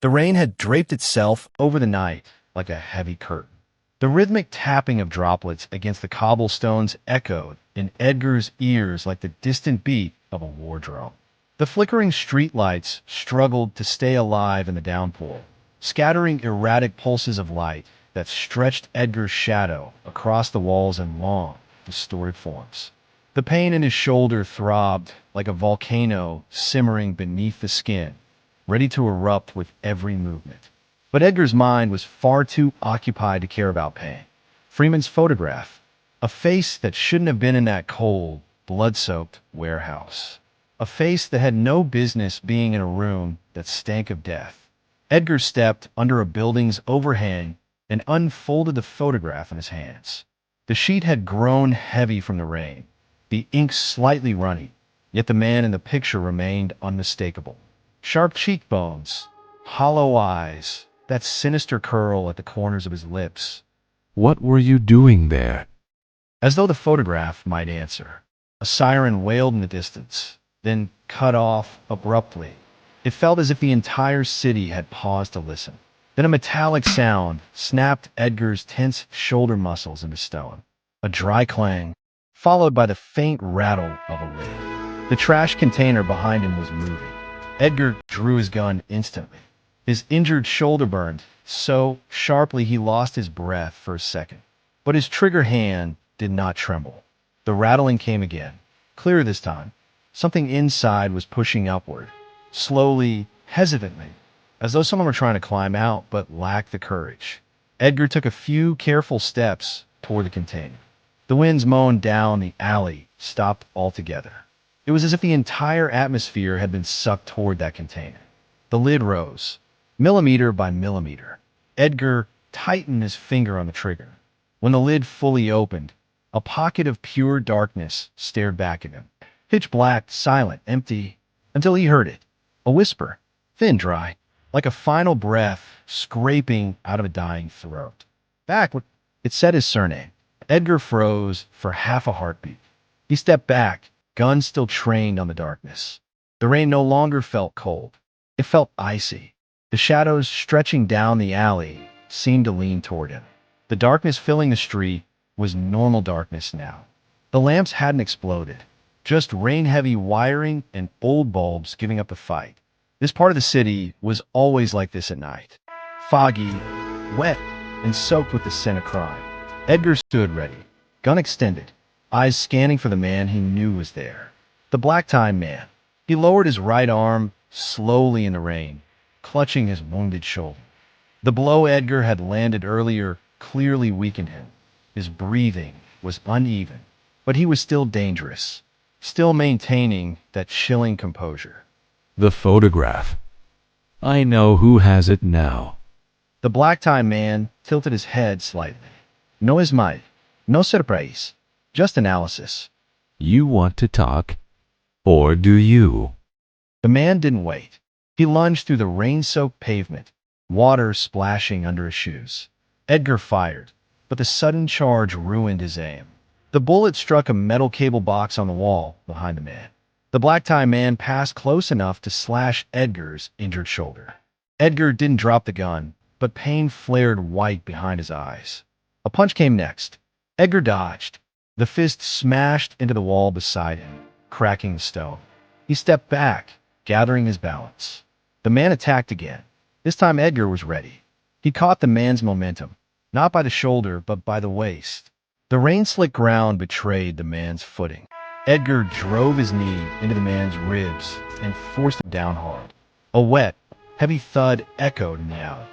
The rain had draped itself over the night like a heavy curtain. The rhythmic tapping of droplets against the cobblestones echoed in Edgar's ears like the distant beat of a war drum. The flickering streetlights struggled to stay alive in the downpour, scattering erratic pulses of light that stretched Edgar's shadow across the walls in long, distorted forms. The pain in his shoulder throbbed like a volcano simmering beneath the skin, ready to erupt with every movement. But Edgar's mind was far too occupied to care about pain. Freeman's photograph, a face that shouldn't have been in that cold, blood-soaked warehouse. A face that had no business being in a room that stank of death. Edgar stepped under a building's overhang and unfolded the photograph in his hands. The sheet had grown heavy from the rain, the ink slightly runny, yet the man in the picture remained unmistakable. Sharp cheekbones, hollow eyes, that sinister curl at the corners of his lips. What were you doing there? As though the photograph might answer. A siren wailed in the distance, then cut off abruptly. It felt as if the entire city had paused to listen. Then a metallic sound snapped Edgar's tense shoulder muscles into stone. A dry clang, followed by the faint rattle of a lid. The trash container behind him was moving. Edgar drew his gun instantly. His injured shoulder burned so sharply he lost his breath for a second. But his trigger hand did not tremble. The rattling came again, clearer this time. Something inside was pushing upward, slowly, hesitantly, as though someone were trying to climb out but lacked the courage. Edgar took a few careful steps toward the container. The winds moaned down the alley, stopped altogether. It was as if the entire atmosphere had been sucked toward that container. The lid rose, millimeter by millimeter. Edgar tightened his finger on the trigger. When the lid fully opened, a pocket of pure darkness stared back at him. Pitch black, silent, empty, until he heard it. A whisper, thin, dry, like a final breath scraping out of a dying throat. Blackwood. It said his surname. Edgar froze for half a heartbeat. He stepped back, gun still trained on the darkness. The rain no longer felt cold. It felt icy. The shadows stretching down the alley seemed to lean toward him. The darkness filling the street was normal darkness now. The lamps hadn't exploded. Just rain-heavy wiring and old bulbs giving up the fight. This part of the city was always like this at night. Foggy, wet, and soaked with the scent of crime. Edgar stood ready, gun extended, eyes scanning for the man he knew was there. The black-tie man. He lowered his right arm slowly in the rain, clutching his wounded shoulder. The blow Edgar had landed earlier clearly weakened him. His breathing was uneven, but he was still dangerous, still maintaining that chilling composure. The photograph. I know who has it now. The black-tie man tilted his head slightly. No esmalte, no surprise, just analysis. You want to talk? Or do you? The man didn't wait. He lunged through the rain-soaked pavement, water splashing under his shoes. Edgar fired, but the sudden charge ruined his aim. The bullet struck a metal cable box on the wall behind the man. The black-tie man passed close enough to slash Edgar's injured shoulder. Edgar didn't drop the gun, but pain flared white behind his eyes. A punch came next. Edgar dodged. The fist smashed into the wall beside him, cracking the stone. He stepped back, gathering his balance. The man attacked again. This time Edgar was ready. He caught the man's momentum, not by the shoulder, but by the waist. The rain-slick ground betrayed the man's footing. Edgar drove his knee into the man's ribs and forced him down hard. A wet, heavy thud echoed in the alley.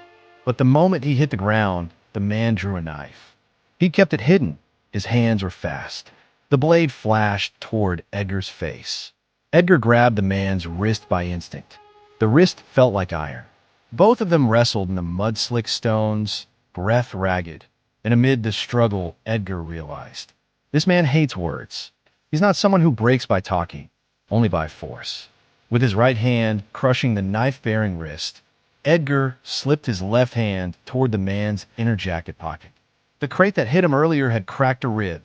But the moment he hit the ground, the man drew a knife. He kept it hidden. His hands were fast. The blade flashed toward Edgar's face. Edgar grabbed the man's wrist by instinct. The wrist felt like iron. Both of them wrestled in the mud-slick stones, breath ragged. And amid the struggle, Edgar realized. This man hates words. He's not someone who breaks by talking, only by force. With his right hand crushing the knife-bearing wrist, Edgar slipped his left hand toward the man's inner jacket pocket. The crate that hit him earlier had cracked a rib.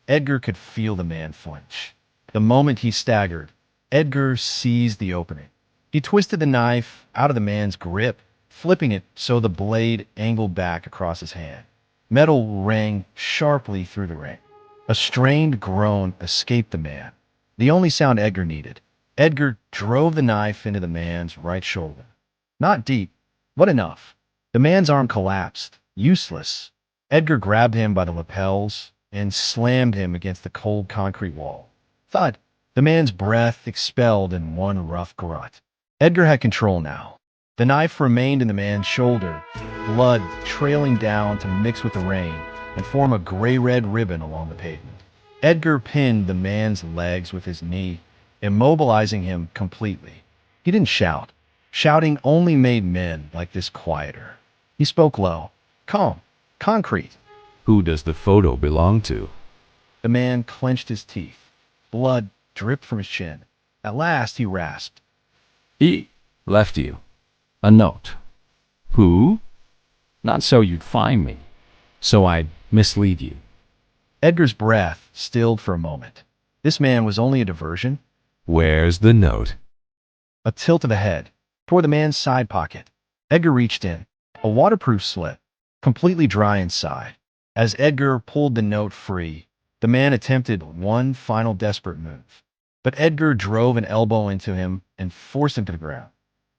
Edgar could feel the man flinch. The moment he staggered, Edgar seized the opening. He twisted the knife out of the man's grip, flipping it so the blade angled back across his hand. Metal rang sharply through the rain. A strained groan escaped the man, the only sound Edgar needed. Edgar drove the knife into the man's right shoulder. Not deep, but enough. The man's arm collapsed, useless. Edgar grabbed him by the lapels and slammed him against the cold concrete wall. Thud! The man's breath expelled in one rough grunt. Edgar had control now. The knife remained in the man's shoulder, blood trailing down to mix with the rain and form a gray-red ribbon along the pavement. Edgar pinned the man's legs with his knee, immobilizing him completely. He didn't shout. Shouting only made men like this quieter. He spoke low, calm, concrete. Who does the photo belong to? The man clenched his teeth. Blood dripped from his chin. At last he rasped. He left you a note. Who? Not so you'd find me, so I'd mislead you. Edgar's breath stilled for a moment. This man was only a diversion. Where's the note? A tilt of the head toward the man's side pocket. Edgar reached in. A waterproof slip, completely dry inside. As Edgar pulled the note free, the man attempted one final desperate move. But Edgar drove an elbow into him and forced him to the ground.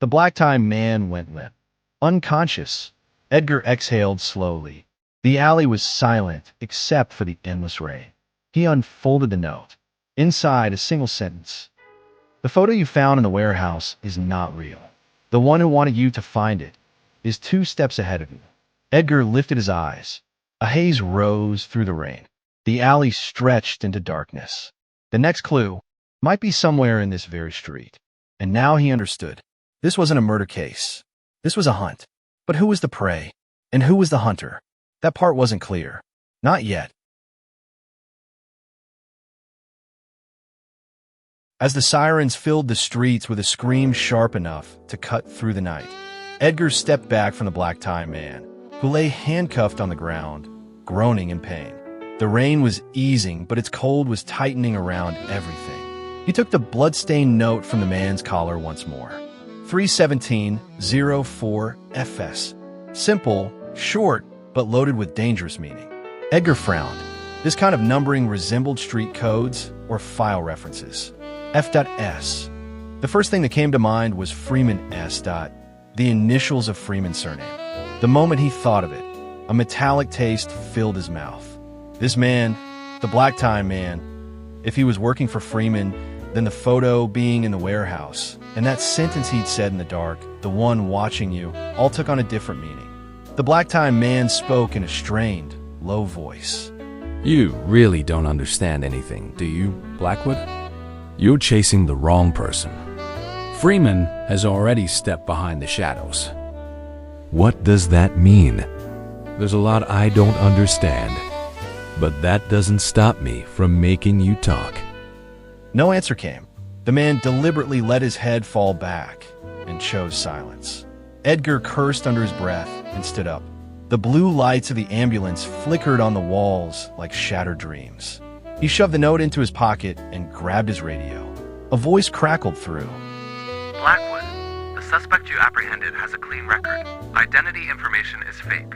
The black-tie man went limp. Unconscious, Edgar exhaled slowly. The alley was silent except for the endless rain. He unfolded the note. Inside, a single sentence. The photo you found in the warehouse is not real. The one who wanted you to find it is 2 steps ahead of you. Edgar lifted his eyes. A haze rose through the rain. The alley stretched into darkness. The next clue might be somewhere in this very street. And now he understood. This wasn't a murder case. This was a hunt. But who was the prey? And who was the hunter? That part wasn't clear. Not yet. As the sirens filled the streets with a scream sharp enough to cut through the night, Edgar stepped back from the black-tie man, who lay handcuffed on the ground, groaning in pain. The rain was easing, but its cold was tightening around everything. He took the blood-stained note from the man's collar once more. 317-04-FS. Simple, short, but loaded with dangerous meaning. Edgar frowned. This kind of numbering resembled street codes or file references. F.S. The first thing that came to mind was Freeman S. The initials of Freeman's surname. The moment he thought of it, a metallic taste filled his mouth. This man, the black-tie man, if he was working for Freeman, then the photo being in the warehouse, and that sentence he'd said in the dark, the one watching you, all took on a different meaning. The black-tie man spoke in a strained, low voice. You really don't understand anything, do you, Blackwood? You're chasing the wrong person. Freeman has already stepped behind the shadows. What does that mean? There's a lot I don't understand, but that doesn't stop me from making you talk. No answer came. The man deliberately let his head fall back and chose silence. Edgar cursed under his breath and stood up. The blue lights of the ambulance flickered on the walls like shattered dreams. He shoved the note into his pocket and grabbed his radio. A voice crackled through. Blackwood, the suspect you apprehended has a clean record. Identity information is fake.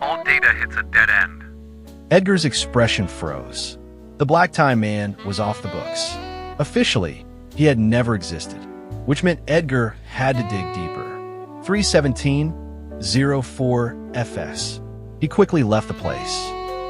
All data hits a dead end. Edgar's expression froze. The black-tie man was off the books. Officially, he had never existed, which meant Edgar had to dig deeper. 317-04-FS. He quickly left the place.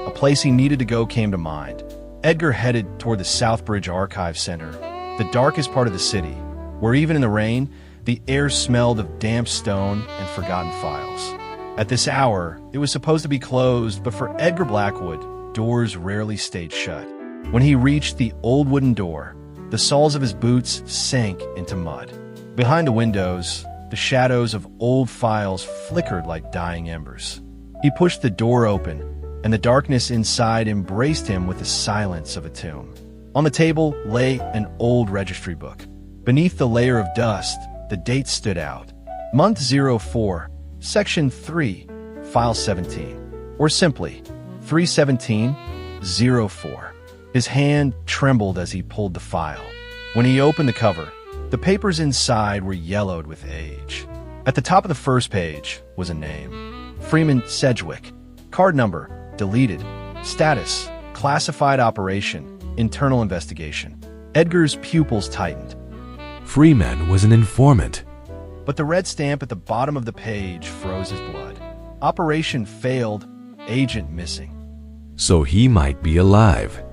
A place he needed to go came to mind. Edgar headed toward the Southbridge Archive Center, the darkest part of the city, where even in the rain, the air smelled of damp stone and forgotten files. At this hour, it was supposed to be closed, but for Edgar Blackwood, doors rarely stayed shut. When he reached the old wooden door, the soles of his boots sank into mud. Behind the windows, the shadows of old files flickered like dying embers. He pushed the door open, and the darkness inside embraced him with the silence of a tomb. On the table lay an old registry book. Beneath the layer of dust, the date stood out. Month 04, Section 3, File 17, or simply 317-04. His hand trembled as he pulled the file. When he opened the cover, the papers inside were yellowed with age. At the top of the first page was a name. Freeman Sedgwick. Card number, deleted. Status, classified operation, internal investigation. Edgar's pupils tightened. Freeman was an informant. But the red stamp at the bottom of the page froze his blood. Operation failed, agent missing. So he might be alive.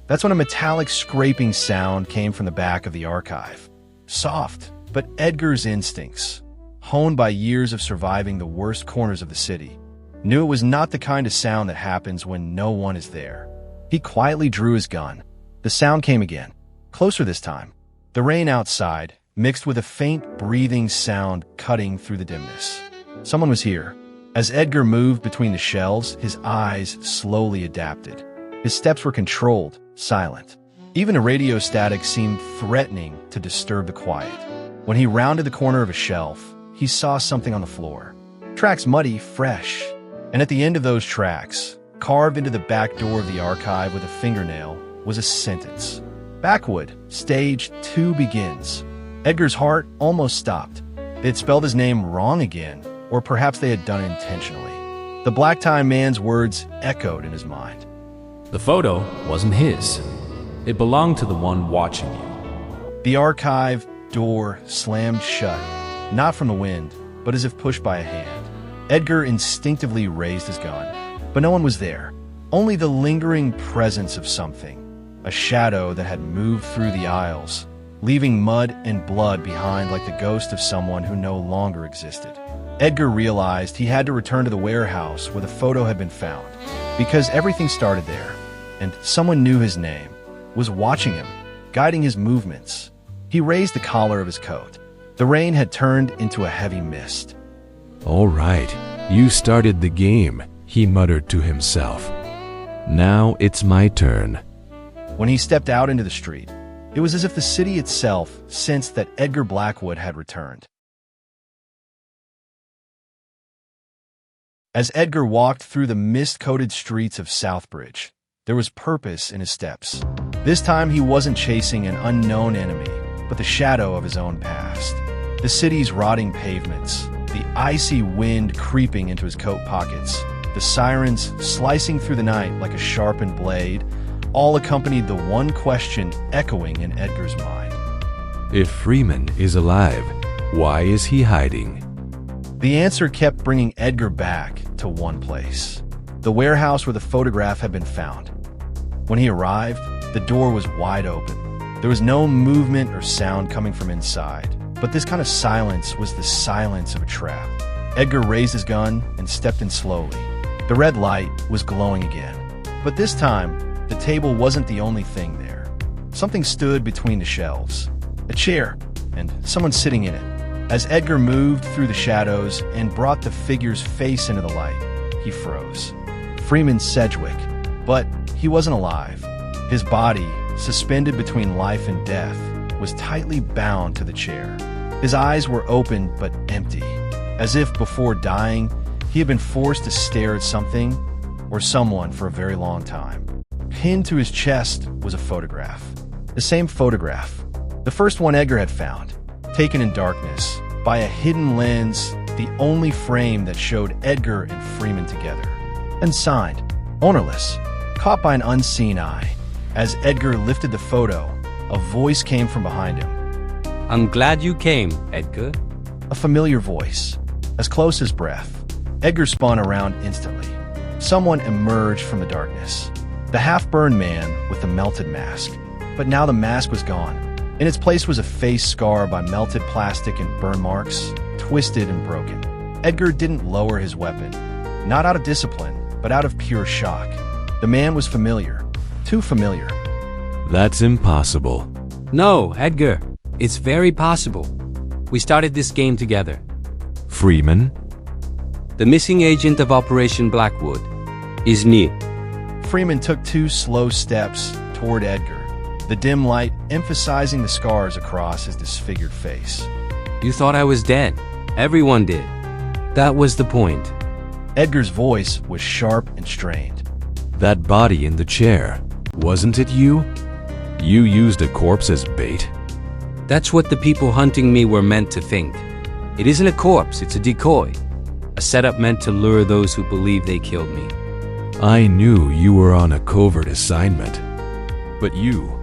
That's when a metallic scraping sound came from the back of the archive. Soft, but Edgar's instincts, honed by years of surviving the worst corners of the city, knew it was not the kind of sound that happens when no one is there. He quietly drew his gun. The sound came again, closer this time. The rain outside, mixed with a faint breathing sound cutting through the dimness. Someone was here. As Edgar moved between the shelves, his eyes slowly adapted. His steps were controlled, silent. Even a radio static seemed threatening to disturb the quiet. When he rounded the corner of a shelf, he saw something on the floor. Tracks muddy, fresh. And at the end of those tracks, carved into the back door of the archive with a fingernail, was a sentence. Blackwood, stage 2 begins. Edgar's heart almost stopped. They had spelled his name wrong again, or perhaps they had done it intentionally. The black tie man's words echoed in his mind. The photo wasn't his. It belonged to the one watching you. The archive door slammed shut, not from the wind, but as if pushed by a hand. Edgar instinctively raised his gun, but no one was there. Only the lingering presence of something, a shadow that had moved through the aisles, leaving mud and blood behind like the ghost of someone who no longer existed. Edgar realized he had to return to the warehouse where the photo had been found, because everything started there, and someone knew his name, was watching him, guiding his movements. He raised the collar of his coat. The rain had turned into a heavy mist. All right, you started the game, he muttered to himself. Now it's my turn. When he stepped out into the street, it was as if the city itself sensed that Edgar Blackwood had returned. As Edgar walked through the mist-coated streets of Southbridge, there was purpose in his steps. This time he wasn't chasing an unknown enemy, but the shadow of his own past. The city's rotting pavements, the icy wind creeping into his coat pockets, the sirens slicing through the night like a sharpened blade, all accompanied the one question echoing in Edgar's mind. If Freeman is alive, why is he hiding? The answer kept bringing Edgar back to one place, the warehouse where the photograph had been found. When he arrived, the door was wide open. There was no movement or sound coming from inside, but this kind of silence was the silence of a trap. Edgar raised his gun and stepped in slowly. The red light was glowing again, but this time, the table wasn't the only thing there. Something stood between the shelves, a chair, and someone sitting in it. As Edgar moved through the shadows and brought the figure's face into the light, he froze. Freeman Sedgwick, but he wasn't alive. His body, suspended between life and death, was tightly bound to the chair. His eyes were open but empty, as if before dying, he had been forced to stare at something or someone for a very long time. Pinned to his chest was a photograph. The same photograph. The first one Edgar had found, taken in darkness, by a hidden lens, the only frame that showed Edgar and Freeman together. And signed, ownerless, caught by an unseen eye. As Edgar lifted the photo, a voice came from behind him. I'm glad you came, Edgar. A familiar voice, as close as breath. Edgar spun around instantly. Someone emerged from the darkness. The half-burned man with the melted mask. But now the mask was gone. In its place was a face scarred by melted plastic and burn marks, twisted and broken. Edgar didn't lower his weapon, not out of discipline, but out of pure shock. The man was familiar, too familiar. That's impossible. No, Edgar, it's very possible. We started this game together. Freeman? The missing agent of Operation Blackwood is near. Freeman took 2 slow steps toward Edgar, the dim light emphasizing the scars across his disfigured face. You thought I was dead. Everyone did. That was the point. Edgar's voice was sharp and strained. That body in the chair, wasn't it you? You used a corpse as bait? That's what the people hunting me were meant to think. It isn't a corpse, it's a decoy. A setup meant to lure those who believe they killed me. I knew you were on a covert assignment. But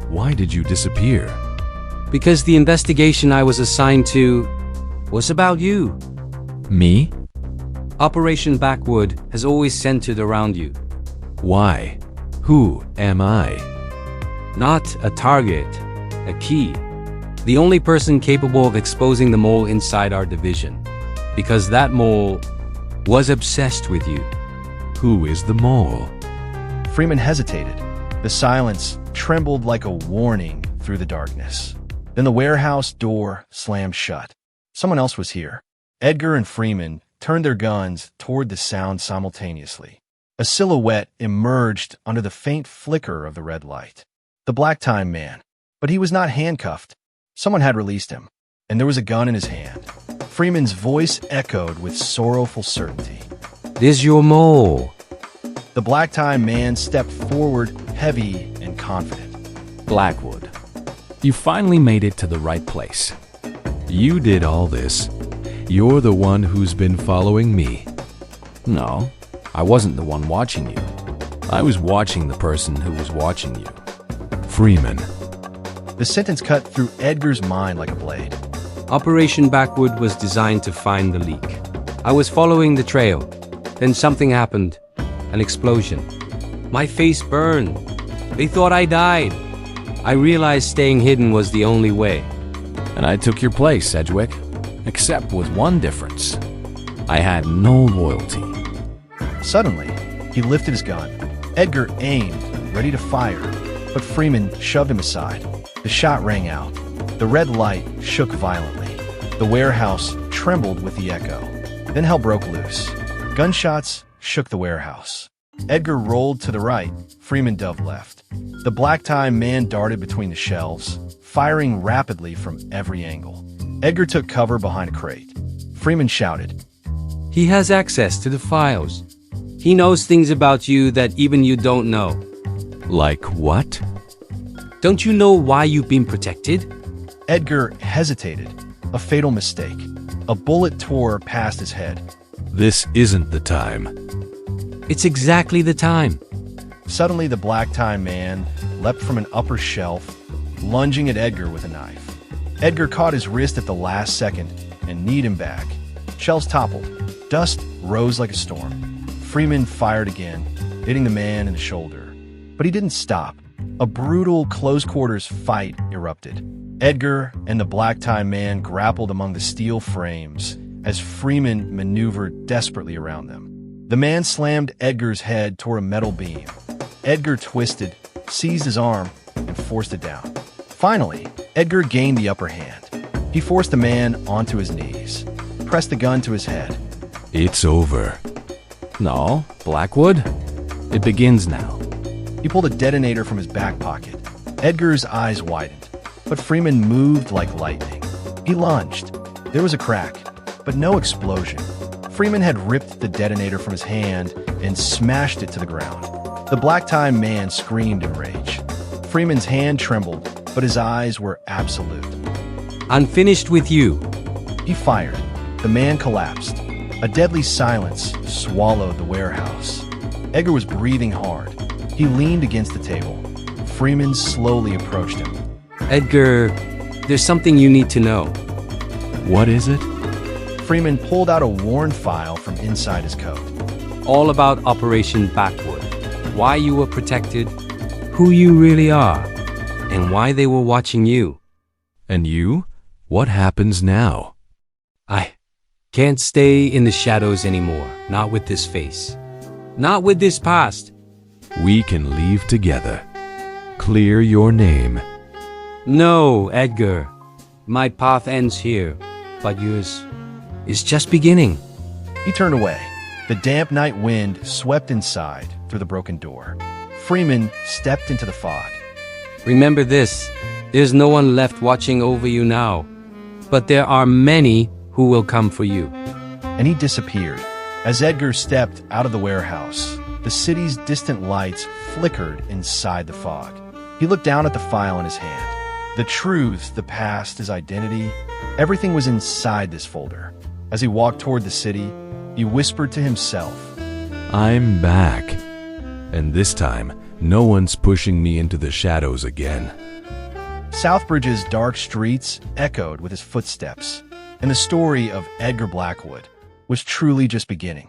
why did you disappear? Because the investigation I was assigned to was about you. Me? Operation Blackwood has always centered around you. Why? Who am I? Not a target, a key. The only person capable of exposing the mole inside our division. Because that mole was obsessed with you. Who is the mole? Freeman hesitated. The silence trembled like a warning through the darkness. Then the warehouse door slammed shut. Someone else was here. Edgar and Freeman turned their guns toward the sound simultaneously. A silhouette emerged under the faint flicker of the red light. The Black Time Man. But he was not handcuffed. Someone had released him, and there was a gun in his hand. Freeman's voice echoed with sorrowful certainty. This your mole. The Black Time Man stepped forward, heavy and confident. Blackwood, you finally made it to the right place. You did all this. You're the one who's been following me. No, I wasn't the one watching you. I was watching the person who was watching you. Freeman. The sentence cut through Edgar's mind like a blade. Operation Blackwood was designed to find the leak. I was following the trail. Then something happened. An explosion. My face burned. They thought I died. I realized staying hidden was the only way. And I took your place, Sedgwick. Except with one difference. I had no loyalty. Suddenly, he lifted his gun. Edgar aimed, ready to fire, but Freeman shoved him aside. The shot rang out. The red light shook violently. The warehouse trembled with the echo. Then hell broke loose. Gunshots shook the warehouse. Edgar rolled to the right. Freeman dove left. The Black Time Man darted between the shelves, firing rapidly from every angle. Edgar took cover behind a crate. Freeman shouted, He has access to the files. He knows things about you that even you don't know. Like what? Don't you know why you've been protected? Edgar hesitated. A fatal mistake. A bullet tore past his head. This isn't the time. It's exactly the time. Suddenly, the Black Time Man leapt from an upper shelf, lunging at Edgar with a knife. Edgar caught his wrist at the last second and kneed him back. Shelves toppled. Dust rose like a storm. Freeman fired again, hitting the man in the shoulder. But he didn't stop. A brutal close-quarters fight erupted. Edgar and the Black Time Man grappled among the steel frames as Freeman maneuvered desperately around them. The man slammed Edgar's head toward a metal beam. Edgar twisted, seized his arm, and forced it down. Finally, Edgar gained the upper hand. He forced the man onto his knees, pressed the gun to his head. It's over. No, Blackwood. It begins now. He pulled a detonator from his back pocket. Edgar's eyes widened, but Freeman moved like lightning. He lunged. There was a crack, but no explosion. Freeman had ripped the detonator from his hand and smashed it to the ground. The Black Time Man screamed in rage. Freeman's hand trembled, but his eyes were absolute. I'm finished with you. He fired. The man collapsed. A deadly silence swallowed the warehouse. Edgar was breathing hard. He leaned against the table. Freeman slowly approached him. Edgar, there's something you need to know. What is it? Freeman pulled out a worn file from inside his coat. All about Operation Blackwood. Why you were protected, who you really are, and why they were watching you. And you? What happens now? I can't stay in the shadows anymore. Not with this face. Not with this past. We can leave together. Clear your name. No, Edgar. My path ends here, but yours is just beginning. He turned away. The damp night wind swept inside through the broken door. Freeman stepped into the fog. Remember this, there's no one left watching over you now, but there are many who will come for you. And he disappeared. As Edgar stepped out of the warehouse, the city's distant lights flickered inside the fog. He looked down at the file in his hand. The truth, the past, his identity, everything was inside this folder. As he walked toward the city, he whispered to himself, I'm back. And this time, no one's pushing me into the shadows again. Southbridge's dark streets echoed with his footsteps, and the story of Edgar Blackwood was truly just beginning.